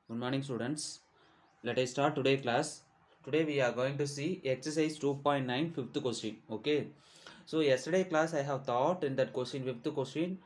Good morning, students. Let us start today class. Today we are going to see exercise 2.9 fifth question. Okay. So yesterday class I have taught in that question fifth question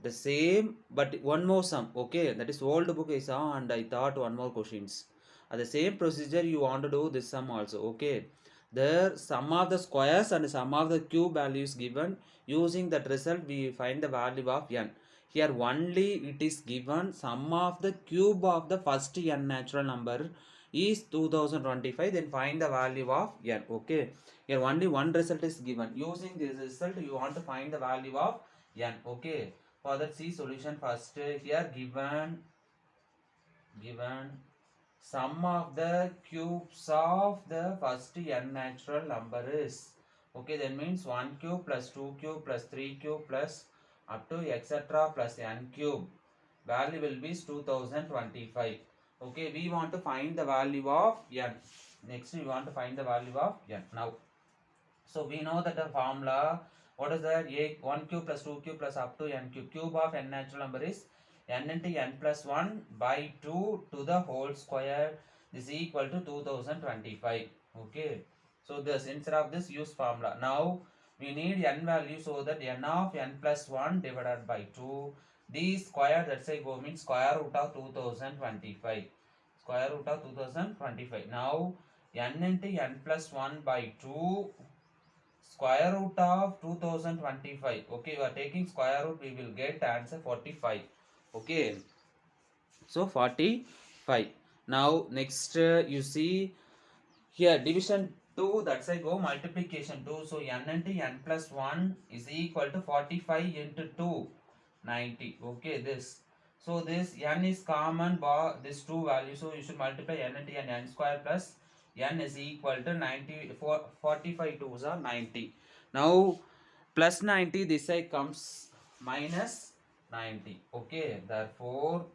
the same but one more sum. Okay. That is old book I saw and I thought one more questions. The same procedure you want to do this sum also. Okay. The sum of the squares and sum of the cube values given. Using that result we find the value of n. Here only it is given sum of the cube of the first n natural number is 2025, then find the value of n. Okay, here only one result is given. Using this result you want to find the value of n. Okay, for that see solution first. Here given sum of the cubes of the first n natural number is, okay, that means 1 cube plus 2 cube plus 3 cube plus up to etc plus n cube. Value will be 2025. Okay, we want to find the value of n. Next we want to find the value of n. Now, so we know that the formula, what is that? 1 cube plus 2 cube plus up to n cube. Cube of n natural number is n into n plus 1 by 2 to the whole square is equal to 2025. Okay. So this, instead of this, use formula. Now we need n value, so that n of n plus 1 divided by 2. The square, that's why go means square root of 2025. Square root of 2025. Now n into n plus 1 by 2 square root of 2025. Okay, we are taking square root, we will get answer 45. Okay, so 45. Now next you see here division 2, that's I go multiplication 2. So n into n plus 1 is equal to 45 into 2, 90. Okay, this. So this n is common bar this two values. So you should multiply n into n square plus n is equal to 90. 45 2s are 90. Now plus 90 this side comes minus 90. Okay, therefore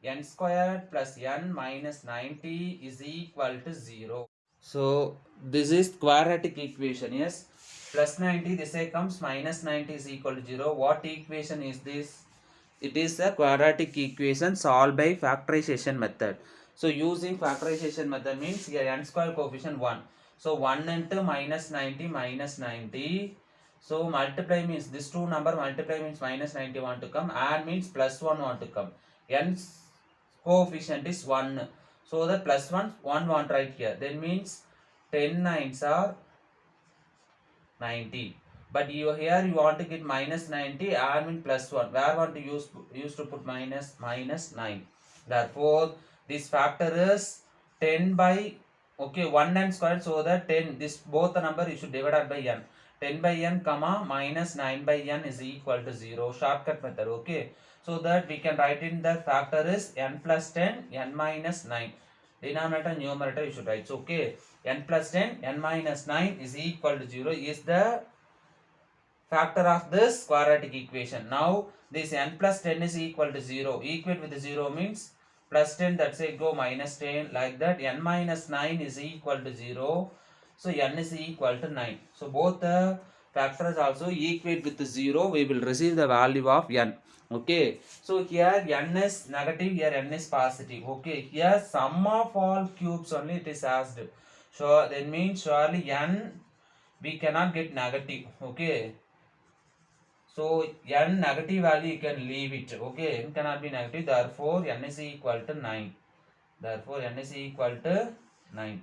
n squared plus n minus 90 is equal to 0. So this is quadratic equation. Yes, plus 90 this side comes minus 90 is equal to 0. What equation is this? It is a quadratic equation solved by factorization method. So using factorization method means here n square coefficient 1. So 1 into minus 90 minus 90. So multiply means this two number multiply means minus 90 want to come, add means plus 1 want to come. N coefficient is 1. So the plus 1 want right here. Then means 10 nines are 90. But here you want to get minus 90, I mean plus 1. Where want to use to put minus 9. Therefore, this factor is 10 by, okay, 1 n squared, so that 10, this both the number you should divide by n. 10 by n comma minus 9 by n is equal to 0. Shortcut method, okay. So that we can write in the factor is n plus 10, n minus 9. Denominator, numerator you should write. So, okay, n plus 10, n minus 9 is equal to 0 is the factor of this quadratic equation. Now, this n plus 10 is equal to 0. Equate with 0 means plus 10, that's it, go minus 10, like that. N minus 9 is equal to 0. So, n is equal to 9. So, both the factors also equate with 0. We will receive the value of n. Okay. So, here n is negative, here n is positive. Okay. Here sum of all cubes only it is asked. So, that means surely n we cannot get negative. Okay. So n negative value you can leave it. Okay, n cannot be negative. Therefore n is equal to 9. Therefore n is equal to 9.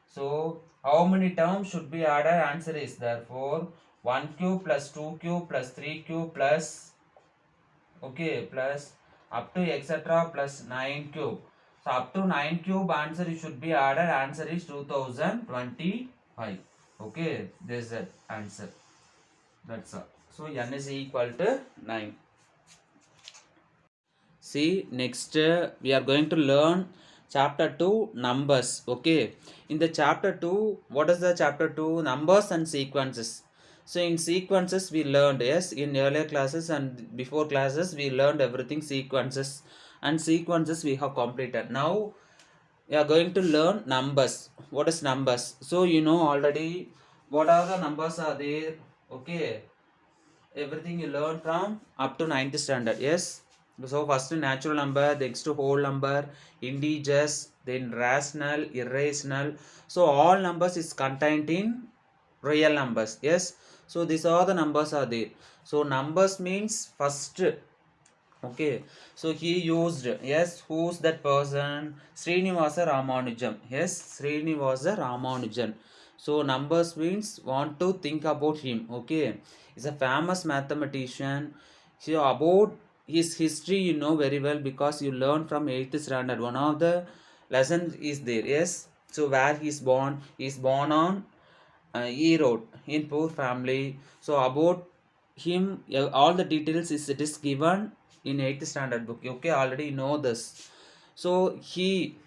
So how many terms should be added? Answer is therefore 1 cube plus 2 cube plus 3 cube plus, okay, plus up to etc plus 9 cube. So up to 9 cube answer should be added. Answer is 2025. Okay, this is the answer. That's all. So n is equal to 9. See, next we are going to learn chapter 2 numbers. Okay, in the chapter 2, what is the chapter 2? Numbers and sequences. So in sequences we learned, yes, in earlier classes and before classes we learned everything sequences, and sequences we have completed. Now we are going to learn numbers. What is numbers? So you know already what are the numbers are there. Okay, everything you learn from up to 9th standard. Yes, So first natural number, next whole number, integers, then rational, irrational. So all numbers is contained in real numbers. Yes. So these are the numbers are there. So numbers means first. Okay. So he used, yes, who's that person? Srinivasa Ramanujan. Yes, Srinivasa Ramanujan. So numbers means want to think about him. Okay. He's a famous mathematician. So about his history you know very well because you learn from 8th standard. One of the lessons is there. Yes. So where he's born on Erode in poor family. So about him, all the details is it is given in 8th standard book. Okay, already know this. So he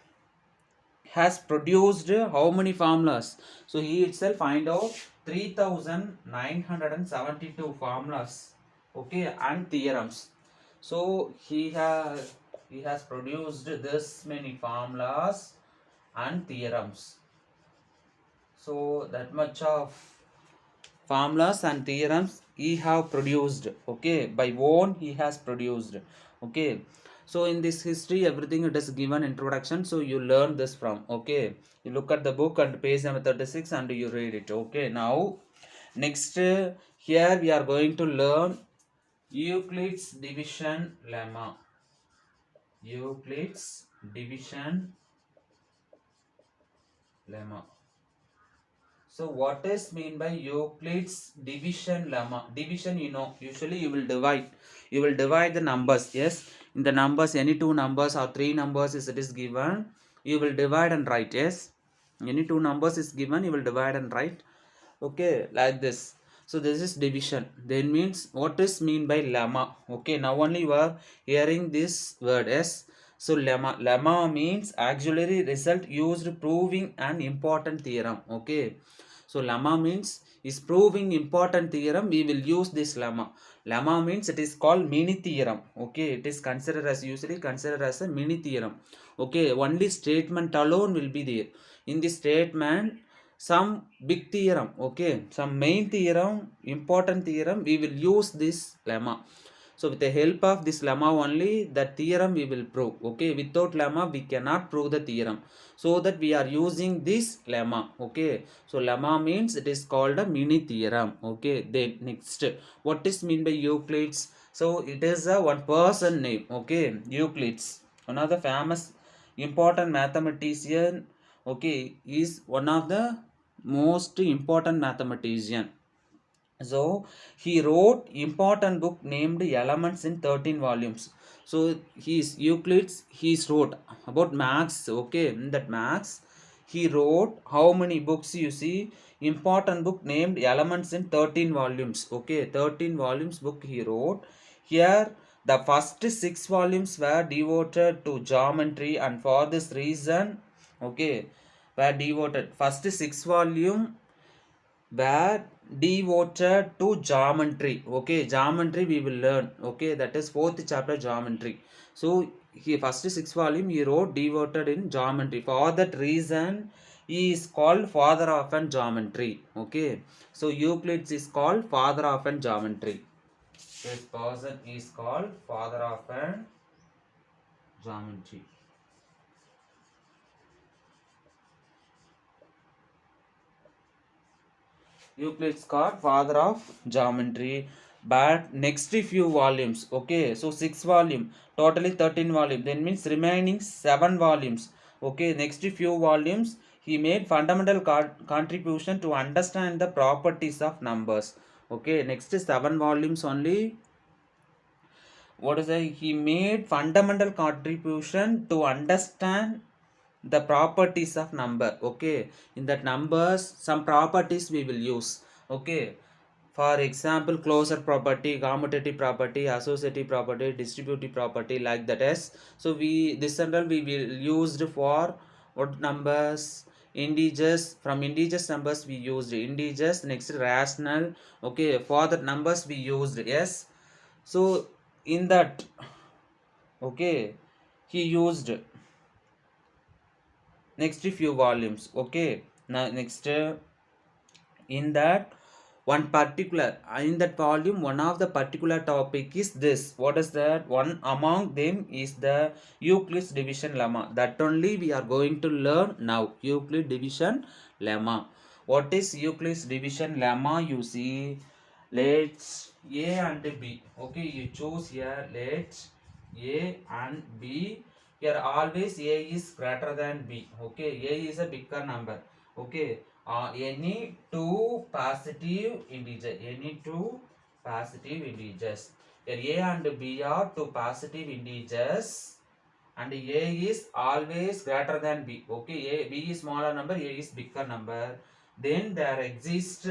has produced how many formulas? So he itself find out 3972 formulas. Okay, and theorems. So he has produced this many formulas and theorems. So that much of formulas and theorems he have produced. Okay, by own he has produced. Okay, so in this history everything it is given introduction, so you learn this from. Okay, you look at the book and page number 36 and you read it. Okay, now next here we are going to learn Euclid's division lemma. Euclid's division lemma. So what is mean by Euclid's division lemma? Division, you know, usually you will divide. You will divide the numbers. Yes, in the numbers, any two numbers or three numbers is it is given, you will divide and write. Yes, any two numbers is given, you will divide and write. Okay, like this. So this is division. Then means what is mean by lemma? Okay, now only you are hearing this word. Yes. So lemma. Lemma means auxiliary result used proving an important theorem. Okay. So lemma means is proving important theorem. We will use this lemma. Lemma means it is called mini theorem. Okay, it is considered as usually considered as a mini theorem. Okay, only statement alone will be there. In this statement, some big theorem, okay, some main theorem, important theorem, we will use this lemma. So with the help of this lemma only, that theorem we will prove. Okay, without lemma we cannot prove the theorem. So that we are using this lemma. Okay, so lemma means it is called a mini theorem. Okay, then next, what is mean by Euclid's? So it is a one person name. Okay, Euclid's, one of the famous important mathematician. Okay, is one of the most important mathematician. So he wrote important book named Elements in 13 volumes. So he's Euclid's, he's wrote about maths. Okay, in that maths he wrote how many books? You see, important book named Elements in 13 volumes. Okay, 13 volumes book he wrote. Here the first 6 volumes were devoted to geometry, and for this reason, okay, were devoted. First 6 volume were devoted to geometry. Okay, geometry we will learn. Okay, that is fourth chapter, geometry. So he first 6 volume he wrote devoted in geometry. For that reason he is called father of an geometry. Okay, so Euclid is called father of an geometry. This person is called father of an geometry. Euclid's called father of geometry. But next few volumes, okay, so 6 volume, totally 13 volume, then means remaining 7 volumes. Okay, next few volumes he made fundamental contribution to understand the properties of numbers. Okay, next 7 volumes only. What is that? He made fundamental contribution to understand the properties of number. Okay, in that numbers some properties we will use. Okay, for example, closure property, commutative property, associative property, distributive property, like that is. So we this and all we will used for what numbers? Integers. From integers numbers we used integers. Next rational. Okay, for the numbers we used. Yes, so in that, okay, he used next few volumes. Okay, now next in that one particular, in that volume one of the particular topic is this. What is that? One among them is the Euclid's division lemma. That only we are going to learn now. Euclid division lemma. What is Euclid's division lemma? You see, let's A and B. Okay, you choose here. Let's A and B. Here always A is greater than B. Okay, A is a bigger number. Okay, any two positive integers. Here A and B are two positive integers, and A is always greater than B. Okay, B is smaller number, A is bigger number. Then there exists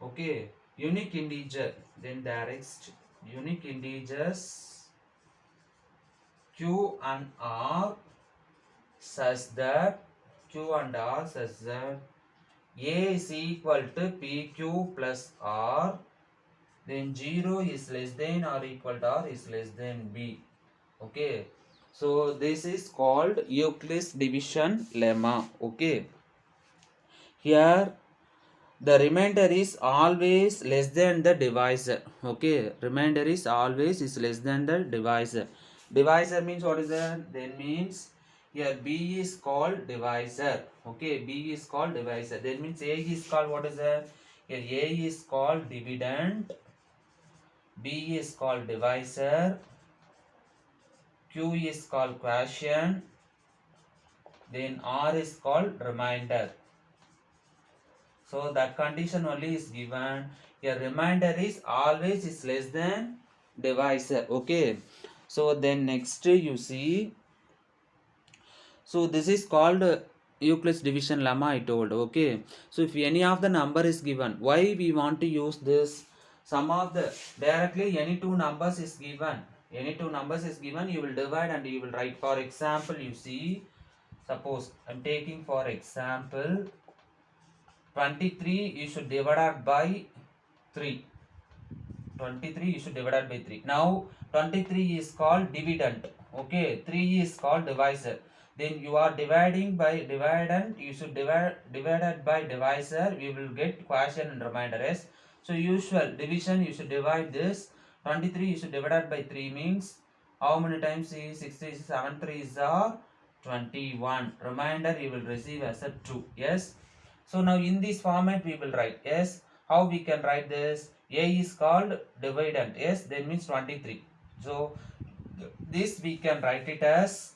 okay, unique integer. Then there exists unique integers Q and R such that A is equal to PQ plus R, then 0 is less than or equal to R is less than B. Okay, so this is called Euclid's division lemma. Okay, here the remainder is always less than the divisor. Okay, remainder is always is less than the divisor. Divisor means what is that? Then means here B is called divisor. Okay, B is called divisor. Then means A is called what is that? Here A is called dividend, B is called divisor, Q is called quotient, then R is called remainder. So that condition only is given. Your remainder is always is less than divisor. Okay. So then next you see. So this is called Euclid's division lemma I told. Okay. So if any of the number is given, why we want to use this? Some of the directly any two numbers is given. Any two numbers is given, you will divide and you will write. For example, you see, suppose I am taking for example 23 you should divide it by 3. 23 you should divide it by 3. Now 23 is called dividend. Okay, 3 is called divisor. Then you are dividing by dividend, you should divided by divisor, we will get quotient and remainder. Yes. So usual division, you should divide this. 23 you should divide it by 3 means how many times is 67 3s are 21. Remainder you will receive as a 2. Yes. So now in this format we will write. Yes, how we can write this? A is called dividend. Yes, that means 23. So this we can write it as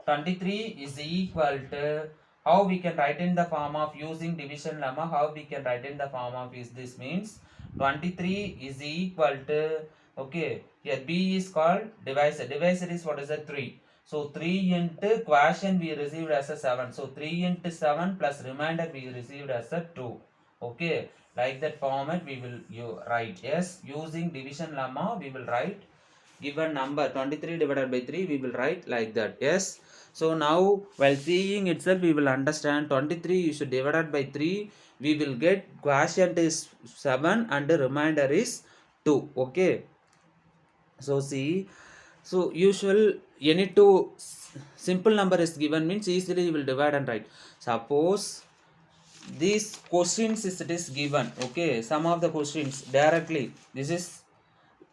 23 is equal to, how we can write in the form of using division lemma, how we can write in the form of is this means 23 is equal to, okay, here B is called divisor. Divisor is what is the 3. So 3 into quotient we received as a 7. So 3 into 7 plus remainder we received as a 2. Okay, like that format we will write. Yes, using division lemma we will write given number 23 divided by 3 we will write like that. Yes. So now while seeing itself we will understand 23 you should divide it by 3. We will get quotient is 7 and the remainder is 2. Okay. So see, so usual any two simple number is given means easily you will divide and write. Suppose these questions is it is given. Okay, some of the questions directly. This is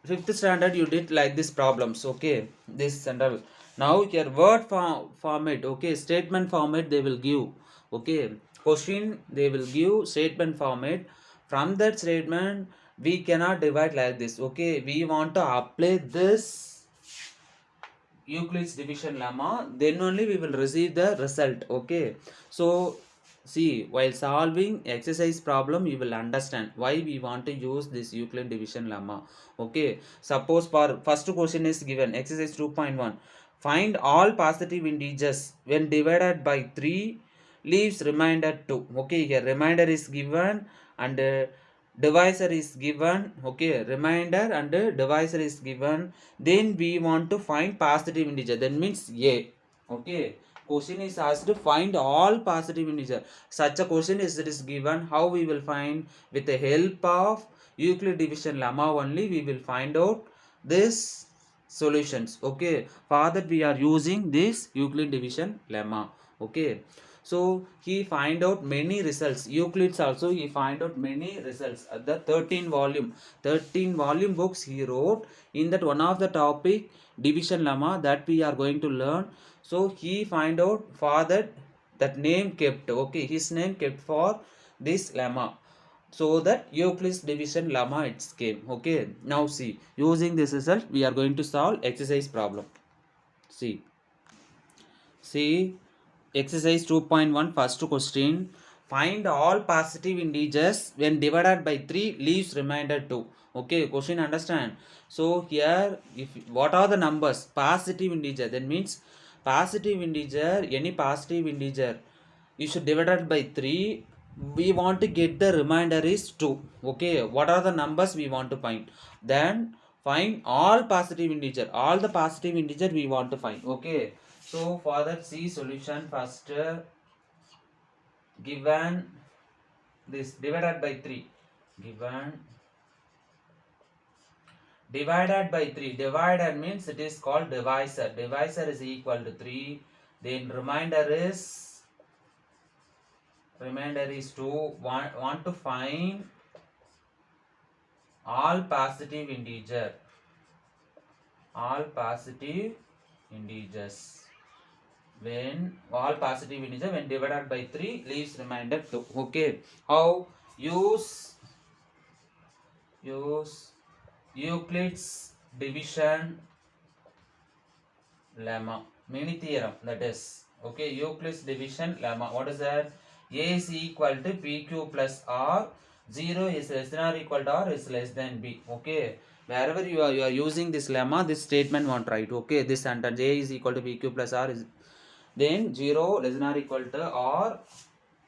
5th standard you did like this problems. Okay, this central. Now your word format. Okay, statement format they will give. Okay, question they will give statement format. From that statement we cannot divide like this. Okay, we want to apply this Euclid's division lemma, then only we will receive the result. Okay, so see, while solving exercise problem you will understand why we want to use this Euclid division lemma. Okay, suppose for first question is given exercise 2.1, find all positive integers when divided by 3 leaves remainder 2. Okay, here remainder is given and divisor is given. Okay, remainder and divisor is given. Then we want to find positive integer, that means A. Okay, question is asked to find all positive integer. Such a question is it is given. How we will find? With the help of Euclid division lemma only we will find out this solutions. Okay, for that we are using this Euclid division lemma. Okay, So he find out many results. Euclid's also he find out many results. The 13 volume books he wrote. In that one of the topic division lemma that we are going to learn. So he find out for that name kept. Okay, his name kept for this lemma. So that Euclid's division lemma it came. Okay, now see, using this result we are going to solve exercise problem. See exercise 2.1 first question. Find all positive integers when divided by 3 leaves remainder 2. Okay, question understand. So here if what are the numbers positive integer, that means positive integer, any positive integer you should divide it by 3. We want to get the remainder is 2. Okay, what are the numbers we want to find? Then find all positive integer, all the positive integer we want to find. Okay, so for that see solution first. Given this divided by 3, given divided by 3, divided means it is called divisor. Divisor is equal to 3. Then remainder is 2. Want to find all positive integer, all positive integers. When all positive integer when divided by 3 leaves remainder 2. Okay, how? Use Euclid's division lemma, mini theorem, that is. Okay, Euclid's division lemma. What is that? A is equal to PQ plus R. 0 is less than or equal to R, is less than B. Okay, wherever you are using this lemma, this statement won't write. Okay, this sentence A is equal to PQ plus R is then 0 less than or equal to or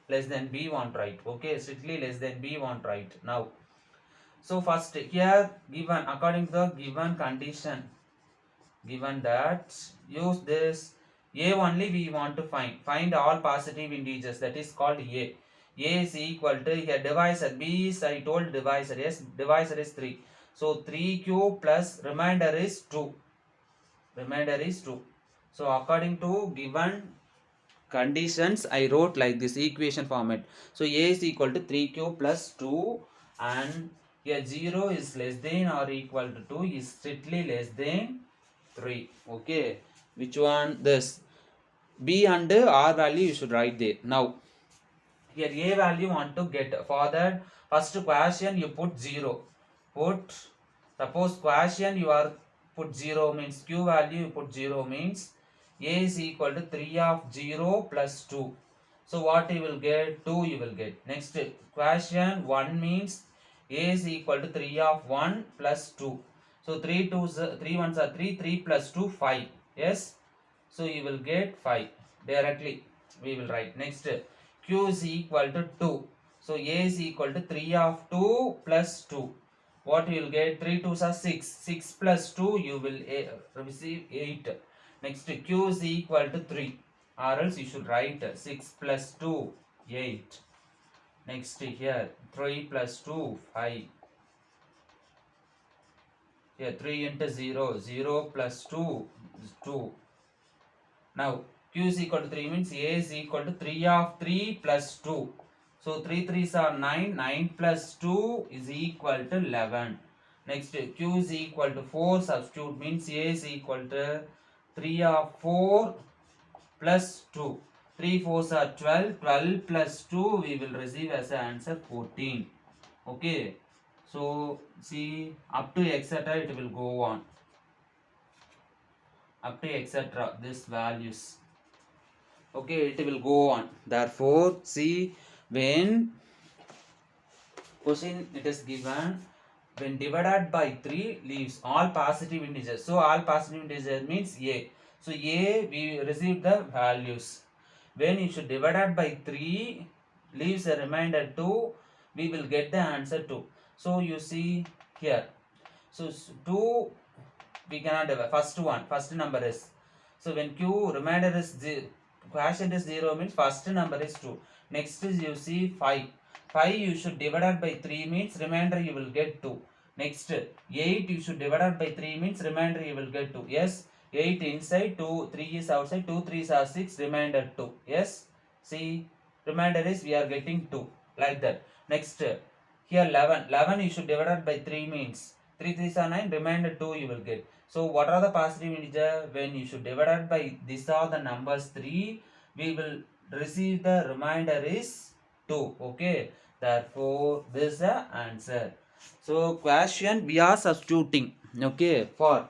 less than B won't write. Okay, strictly less than B won't write. Now, so first here given according to the given condition, given that use this A only we want to find all positive integers, that is called A. A is equal to here divisor, B is I told divisor, yes, divisor is 3. So 3Q plus remainder is 2. Remainder is 2. So according to given conditions I wrote like this equation format. So A is equal to 3Q plus 2 and here 0 is less than or equal to 2 is strictly less than 3. Okay, which one? This B and R value you should write there. Now here A value want to get, for that first quotient you put 0. Put, suppose quotient you are put 0 means Q value you put 0 means A is equal to 3 of 0 plus 2. So what you will get? 2 you will get. Next quotient 1 means A is equal to 3 of 1 plus 2. So 3 ones are 3, 3 plus 2 5. Yes. So you will get 5 directly. We will write. Next Q is equal to 2. So A is equal to 3 of 2 plus 2. What you will get? 3 2s are 6. 6 plus 2 you will receive 8. Next Q is equal to 3. Or else you should write 6 plus 2 8. Next here 3 plus 2 5. Here 3 into 0, 0 plus 2 is 2. Now Q is equal to 3 means A is equal to 3 of 3 plus 2. So 3 3s are 9, 9 plus 2 is equal to 11. Next Q is equal to 4, substitute means A is equal to 3 of 4 plus 2. 3 4s are 12, 12 plus 2 we will receive as an answer 14. Okay, so see up to etc it will go on. Up to etc this values. Okay, it will go on. Therefore, see when question it is given when divided by 3 leaves all positive integers. So all positive integers means A. So A we receive the values. When you should divided by 3 leaves a remainder 2, we will get the answer 2. So you see here. So 2 we cannot divide. First number is. So when Q remainder is 0, quotient is 0 means first number is 2. Next is you see 5. 5 you should divide by 3 means remainder you will get 2. Next 8 you should divide by 3 means remainder you will get 2. Yes, 8 inside, 2, 3 is outside, 2 3s are 6, remainder 2. Yes, See, remainder is we are getting 2, like that. Next, here 11 you should divide by 3 means 3 3s are 9, remainder 2 you will get. So what are the positive integer? When you should divide by these are the numbers 3, we will receive the remainder is 2. Okay, therefore this is the answer. So question we are substituting. Okay, for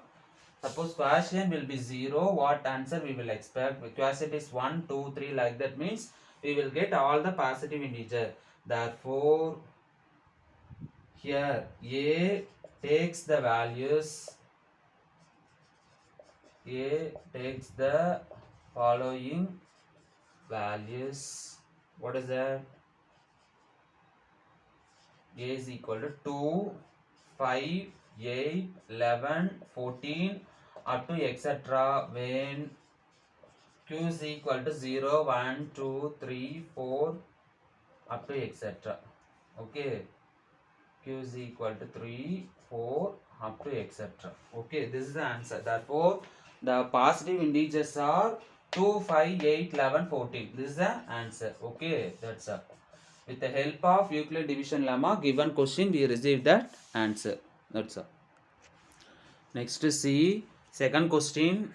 suppose question will be 0, what answer we will expect? Question is 1, 2, 3, like that means we will get all the positive integer. Therefore, here A takes the values, A takes the following values. What is that? A is equal to 2, 5, 8, 11, 14 up to etc. when Q is equal to 0, 1, 2, 3, 4 up to etc. Okay, Q is equal to 3, 4 up to etc. Okay, this is the answer. Therefore, the positive integers are 2, 5, 8, 11, 14. This is the answer. Okay, that's all. With the help of Euclid division lemma, given question we receive that answer. That's all. Next, see second question.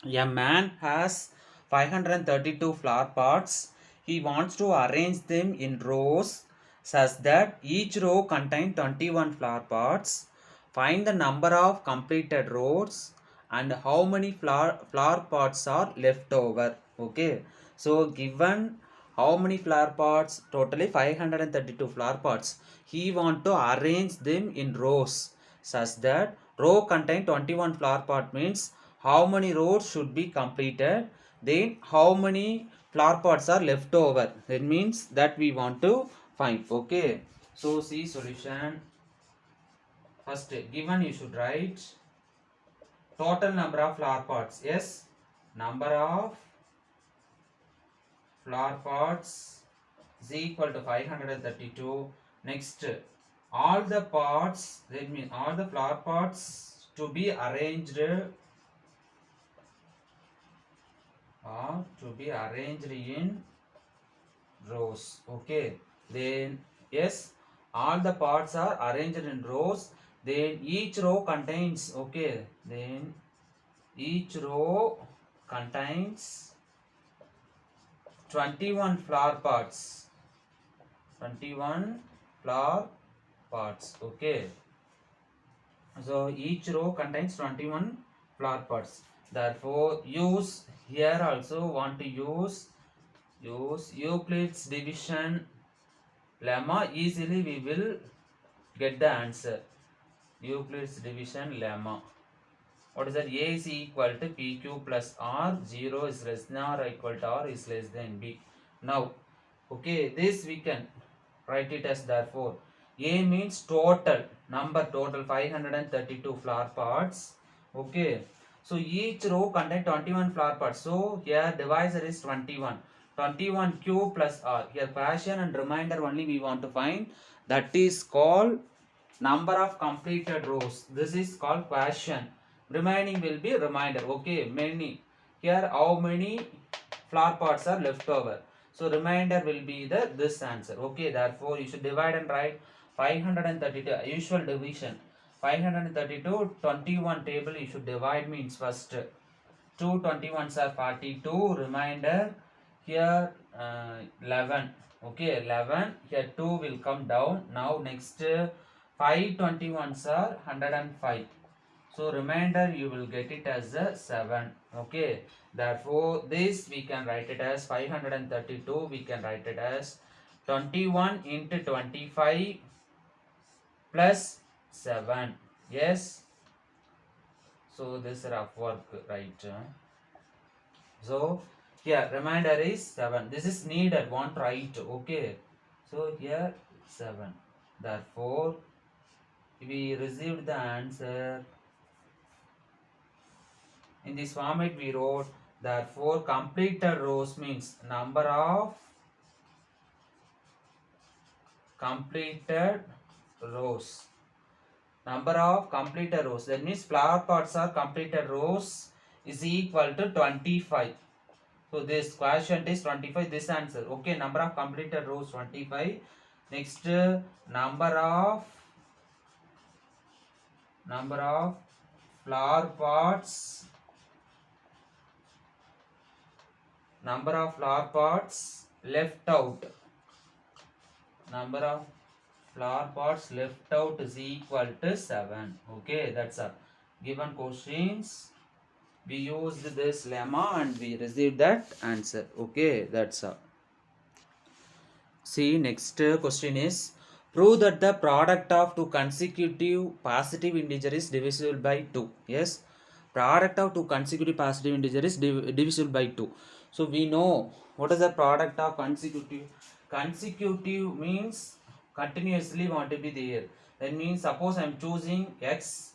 A man has 532 flower pots. He wants to arrange them in rows such that each row contains 21 flower pots. Find the number of completed rows and how many flower pots are left over. Okay, so given how many flower pots, totally 532 flower pots. He want to arrange them in rows such that row contain 21 flower pot means how many rows should be completed, then how many flower pots are left over. That means that we want to find. Okay, so see solution. First, given you should write total number of flower pots. Yes, number of flower pots is equal to 532. Next, all the pots, that means all the flower pots to be arranged in rows. Okay, then yes, all the pots are arranged in rows. Then each row contains, okay, then each row contains 21 flower pots. 21 flower pots. Okay, so each row contains 21 flower pots. Therefore, use here also want to use Euclid's division lemma. Easily we will get the answer. Euclid's division lemma. What is that? A is equal to PQ plus R. 0 is less than or equal to R is less than B. Now, okay, this we can write it as therefore. A means total, number total 532 flower pots. Okay, so each row contains 21 flower pots. So here divisor is 21. 21 Q plus R. Here fraction and remainder only we want to find. That is called number of completed rows. This is called quotient. Remaining will be remainder. Okay, many. Here how many flower pots are left over. So remainder will be this answer. Okay, therefore you should divide and write 532. Usual division. 532 21 table you should divide means first 2 21s are 42. Remainder here 11. Okay, 11. Here 2 will come down. Now next 5 21s are 105. So remainder you will get it as a 7. Okay, therefore this we can write it as 532. We can write it as 21 into 25 plus 7. Yes, so this rough work, right? So here remainder is 7. This is needed, want write. Okay, so here 7. Therefore we received the answer. In this format we wrote, therefore completed rows means number of completed rows. Number of completed rows, that means flower pots are completed rows is equal to 25. So this quotient is 25, this answer. Okay, number of completed rows 25. Next, number of flower pots, left out. Number of flower pots left out is equal to 7. Okay, that's all. Given questions, we used this lemma and we received that answer. Okay, that's all. See, next question is, prove that the product of two consecutive positive integer is divisible by 2. Yes, product of two consecutive positive integer is divisible by 2. So we know what is the product of consecutive. Consecutive means continuously want to be there. That means suppose I am choosing x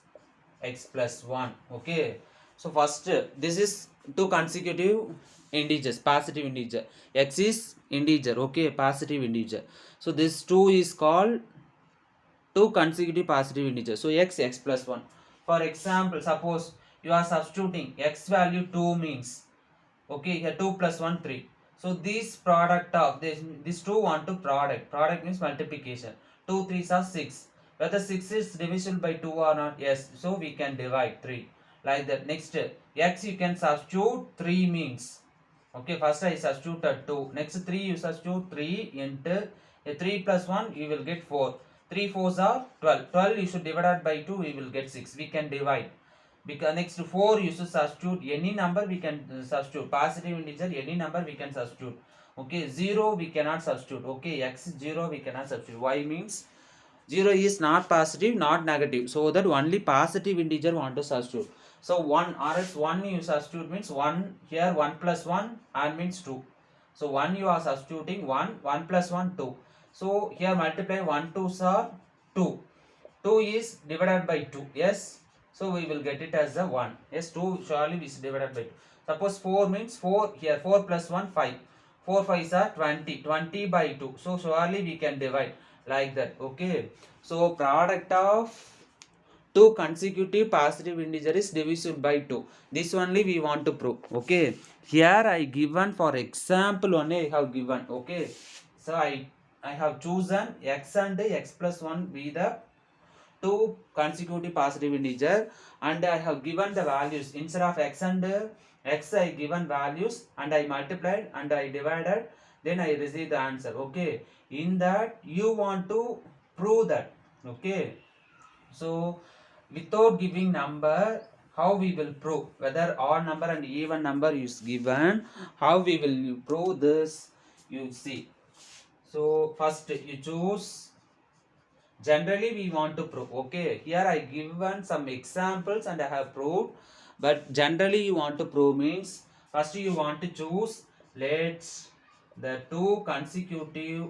plus 1. Okay, so first this is two consecutive integers, positive integer. X is integer. Okay, positive integer. So this 2 is called two consecutive positive integers. So x plus 1. For example, suppose you are substituting x value 2 means, okay, here 2 plus 1 3. So this product of this 2 want to product means multiplication. 2 3s are 6. Whether 6 is divisible by 2 or not, yes, so we can divide 3 like that. Next, x you can substitute 3 means, okay, first I substituted 2, next 3 you substitute 3 into 3 plus 1 you will get 4, 3 4s are 12 you should divide by 2 we will get 6, we can divide. Because next 4 you should substitute any number, we can substitute positive integer any number we can substitute. Okay, 0 we cannot substitute. Okay, x 0 we cannot substitute. Why means 0 is not positive not negative, so that only positive integer want to substitute. So 1 or else 1 you substitute means 1, here 1 plus 1 and means 2. So 1 you are substituting 1 plus 1 2. So here multiply 1 2s are 2. 2 is divided by 2. Yes. So we will get it as a 1. Yes, 2 surely is divided by 2. Suppose 4 means 4, here 4 plus 1 5. 4 5s are 20. 20 by 2. So surely we can divide like that. Okay. So product of two consecutive positive integer is divisible by 2. This only we want to prove. Okay. Here I given for example only I have given. Okay. So I have chosen x and x plus 1 be the two consecutive positive integer, and I have given the values instead of x and x I given values and I multiplied and I divided, then I receive the answer. Okay, in that you want to prove that. Okay, so without giving number, how we will prove whether odd number and even number is given, how we will prove this, you see. So first you choose. Generally we want to prove. Okay, here I given some examples and I have proved, but generally you want to prove means first you want to choose, let's the two consecutive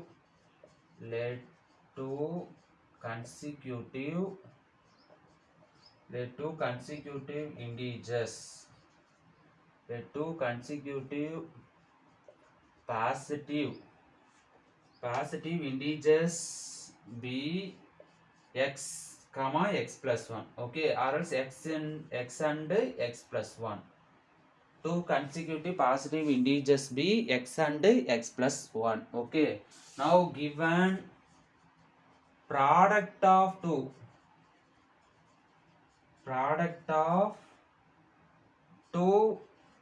integers, the two consecutive positive integers be x comma x plus 1. Okay, or else x and x plus 1. Two consecutive positive integers be x and x plus 1. Okay, now given product of two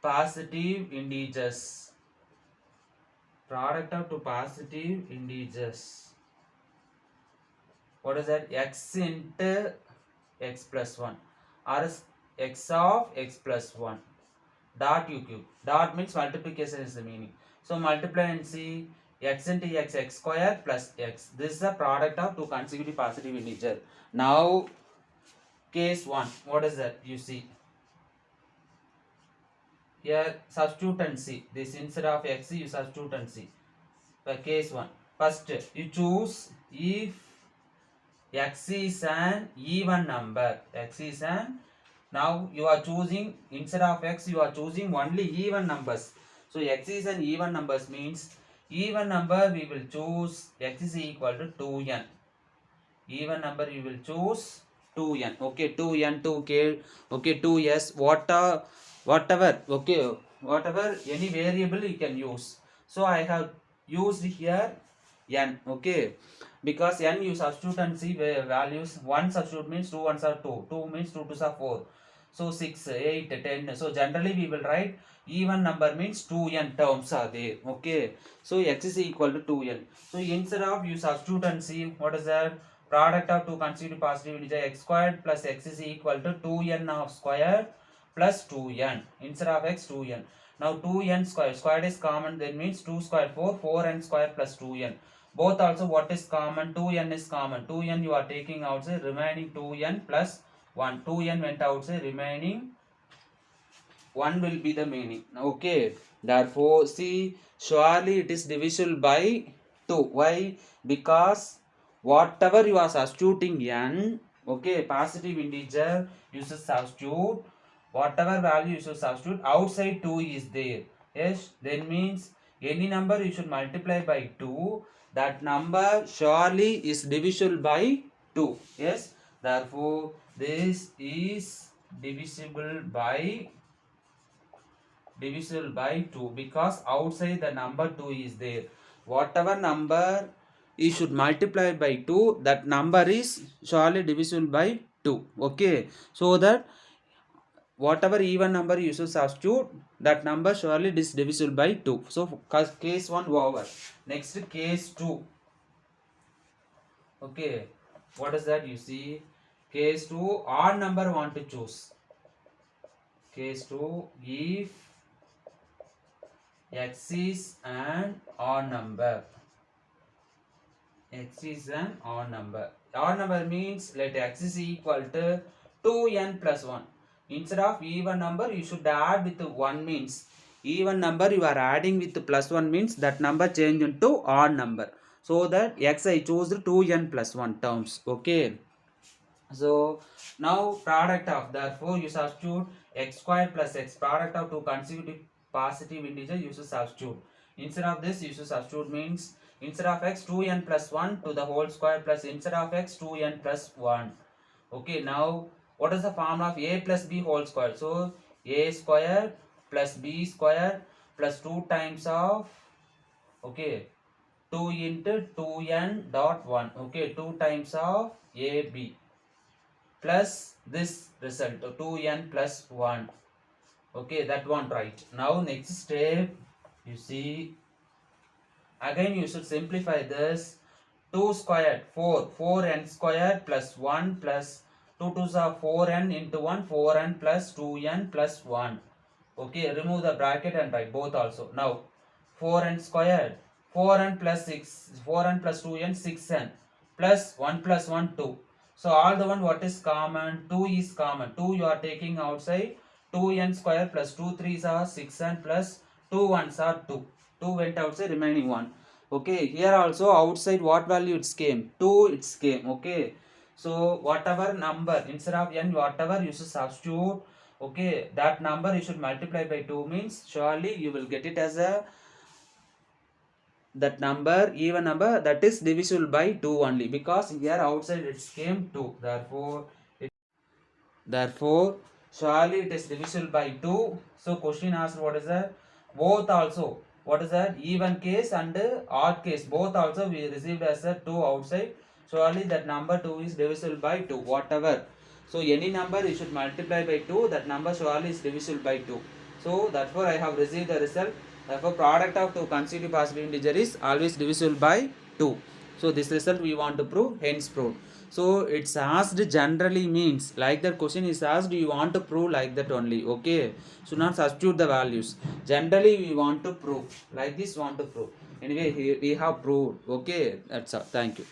positive integers, what is that, x into x plus 1 or x of x plus 1 dot u cube. Dot means multiplication is the meaning. So multiply and see x into x square plus x. This is the product of two consecutive positive integer. Now case 1, what is that, you see here, substitute and see. This instead of x you substitute and see. For case 1, first you choose if x is an even number. Now you are choosing instead of x you are choosing only even numbers. So x is an even numbers means even number we will choose x is equal to 2n. Even number you will choose 2n. Okay, 2n, 2k, okay, 2s, whatever. Okay, whatever any variable you can use. So I have used here n, okay, because n you substitute and see values. 1 substitute means 2 ones are 2, 2 means 2 twos are 4, so 6, 8, 10. So generally we will write even number means 2n terms are there, okay. So x is equal to 2n. So instead of you substitute and see what is that, product of two consecutive positive integer x squared plus x is equal to 2n of square plus 2n. Instead of x, 2n. Now 2n square, squared is common, then means 2 square 4, 4n square plus 2n. Both also what is common, 2n is common. 2n you are taking outside, remaining 2n plus 1. 2n went outside, remaining 1 will be the meaning, okay. Therefore see, surely it is divisible by 2. Why? Because whatever you are substituting n, okay, positive integer you should substitute, whatever value you should substitute, outside 2 is there. Yes, then means any number you should multiply by 2, that number surely is divisible by 2. Yes, therefore this is divisible by 2 because outside the number 2 is there. Whatever number you should multiply by 2, that number is surely divisible by 2, okay. So that whatever even number you should substitute, that number surely is divisible by 2. So case 1 over. Next case 2, okay. What is that? You see, case 2 odd number want to choose. Case 2, if x is an odd number. X is an odd number. Odd number means let x is equal to 2n plus 1. Instead of even number you should add with 1 means. Even number you are adding with plus 1 means that number change into odd number. So that x I choose 2n plus 1 terms, okay. So now product of, therefore you substitute x squared plus x, product of two consecutive positive integer you should substitute. Instead of this you should substitute means instead of x 2n plus 1 to the whole square plus instead of x 2n plus 1. Okay, now what is the formula of a plus b whole square? So a square plus b square plus 2 times of, okay, 2 into 2n dot 1, okay, 2 times of ab plus this result 2n plus 1, okay, that one right. Now next step, you see, again you should simplify this. 2 squared 4, 4n squared plus 1 plus 2 2s are 4n into 1, 4n plus 2n plus 1, okay, remove the bracket and write both also. Now 4n squared, 4n plus 6, 4n plus 2n 6n plus 1 plus 1 2. So all the one what is common, 2 is common, 2 you are taking outside, 2n square plus 2 3s are 6n plus 2 1s are 2, 2 went outside, remaining 1, okay. Here also outside what value it came, 2 it came, okay. So whatever number instead of n, whatever you should substitute, okay, that number you should multiply by 2 means surely you will get it as a, that number even number that is divisible by 2 only, because here outside it came 2, therefore surely it is divisible by 2. So question asked what is that, both also what is that, even case and odd case both also we received as a 2 outside, surely that number 2 is divisible by 2 whatever. So any number you should multiply by 2, that number surely is divisible by 2. So therefore I have received the result. Therefore product of two consecutive positive integer is always divisible by 2. So this result we want to prove, hence proved. So it's asked generally means like that question is asked, you want to prove like that only, okay. So not substitute the values. Generally we want to prove like this, want to prove. Anyway here we have proved, okay. That's all. Thank you.